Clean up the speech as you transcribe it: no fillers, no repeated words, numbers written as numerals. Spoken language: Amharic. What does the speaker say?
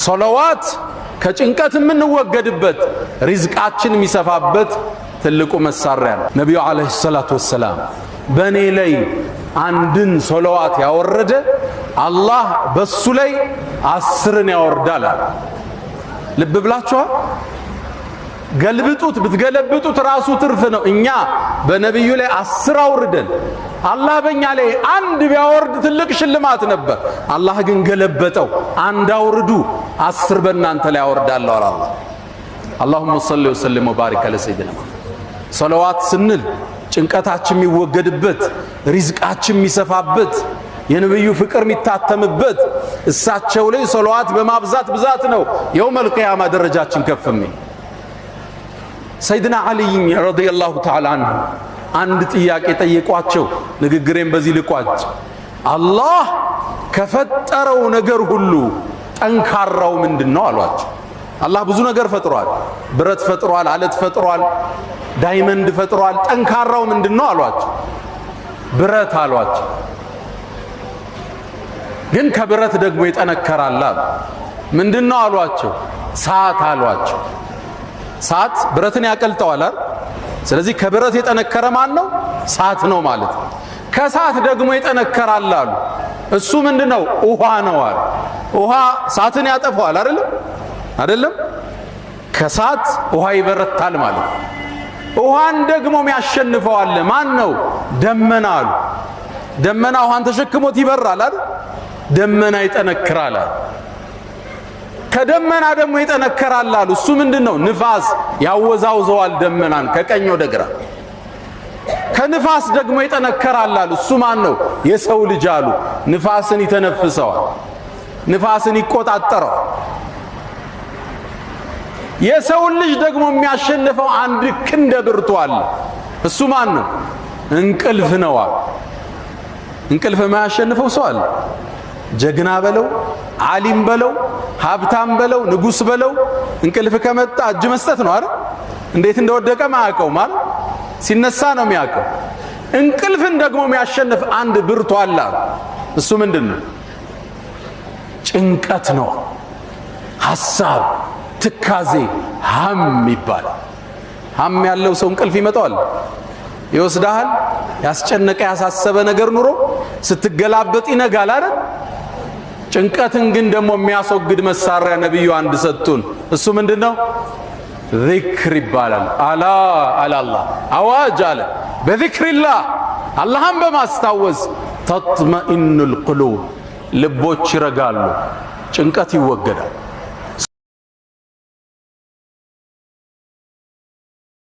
ሶላዋት ከጭንቀት የምንወገድበት ሪዝቃችን የሚሰፋበት ትልቁ መሳሪያ ነው። ነብዩ አለይሂ ሰላቱ ወሰላም በኔ ላይ አንድን ሶላዋት ያወረደ አላህ በሱ ላይ 10ን ያወርዳል። ልብ ብላችኋል? ገልብጡት ብትገለብጡት ራሱ ትርፍ ነው። እኛ በነብዩ ላይ 10 አውርደን አላህ በእኛ ላይ አንድ ቢያወርድ ትልቅ ሽልማት ነበር። አላህ ግን ገለበጠው። አንድ አውርዱ 10 በእናንተ ላይ አወርዳለሁ አለ አላህ። اللهم صل وسلم وبارك على سيدنا ሰለዋት ስንል ጭንቀታችን የሚወገድበት ሪዝቃችን የሚሰፋበት የነብዩ ፍቅር የሚታተምበት እሳቸው ላይ ሰለዋት በማብዛት ብዛት ነው የውመል ቂያማ ደረጃችን ከፍም። ሰይድና አሊ ረዲየላሁ ተዓላ አንሁ አንድ ጥያቄ ጠየቋቸው። ንግግሬን በዚህ ልቋጭ። አላህ ከፈጠረው ነገር ሁሉ ጠንካራው ምንድነው አሏቸው። አላህ ብዙ ነገር ፈጥሯል። ብረት ፈጥሯል፣ አለት ፈጥሯል፣ ዳይመንድ ፈጥሯል። ጠንካራው ምንድነው አሏቸው። ብረት አሏቸው። ግን ከብረት ደግሞ ይጠነከራል። ምንድነው አሏቸው። ሰዓት አሏቸው። ሰዓት ብረትን ያቀልጠዋል አይደል? ስለዚህ ከብረት የጠነከረ ማን ነው? ሰዓት ነው ማለት ነው። ከሰዓት ደግሞ ይጠነከራል አሉ። እሱ ምንድነው? ውሃ ነው አሉ። ውሃ ሰዓትን ያጠፋዋል አይደለም? ከሰዓት ውሃ ይበረታል ማለት ነው። ውሃን ደግሞ የሚያሸንፈዋል ማን ነው? ደመና አሉ። ደመና ውሃን ተሸክሞት ይበራል አይደል? ደመና ይጠነክራል አሉ። ከደመና ደግሞ ይጠነከራል አሉ። እሱ ምንድነው? ንፋስ ያወዛውዘዋል ደመናን ከቀኝ ወደ ግራ። ከንፋስ ደግሞ ይጠነከራል አሉ። እሱ ማን ነው? የሰው ልጅ አሉ። ንፋስን ይተነፍሰዋል፣ ንፋስን ይቆጣጠረዋል። የሰው ልጅ ደግሞ የሚያሸንፈው አንድ ክንደ ብርቱ አለ። እሱ ማን ነው? እንቅልፍ ነው አሉ። እንቅልፍ የማያሸንፈው ሰው አለ? ጀግና በለው፣ ዓሊም በለው፣ ሀብታም በለው፣ ንጉስ በለው፣ እንቅልፍ ከመጣ እጅ መስጠት ነው አይደል? እንዴት እንደወደቀ ማያውቀው ማለት ሲነሳ ነው የሚያውቀው። እንቅልፍን ደግሞ የሚያሸንፍ አንድ ብርቱ አለ። እሱ ምንድነው? ጭንቀት ነው። ሐሳብ፣ ትካዜ፣ ሀም ይባላል። ሀም ያለው ሰው እንቅልፍ ይመጣዋል፣ ይወስዳል። ያስጨነቀ ያሳሰበ ነገር ኑሮ ስትገላበጥ ይነጋል አይደል? ጭንቀትን ግን ደግሞ የሚያስወግድ መሳሪያ ነብዩ አንድ ሰጡን። እሱ ምንድነው? ዚክር ይባላል። አላ አላህ አዋጅ አለ። በዚክሪላህ አላህን በማስታወስ ተጥመኢኑል ቁሉብ ልቦች ይረጋሉ፣ ጭንቀት ይወገዳል።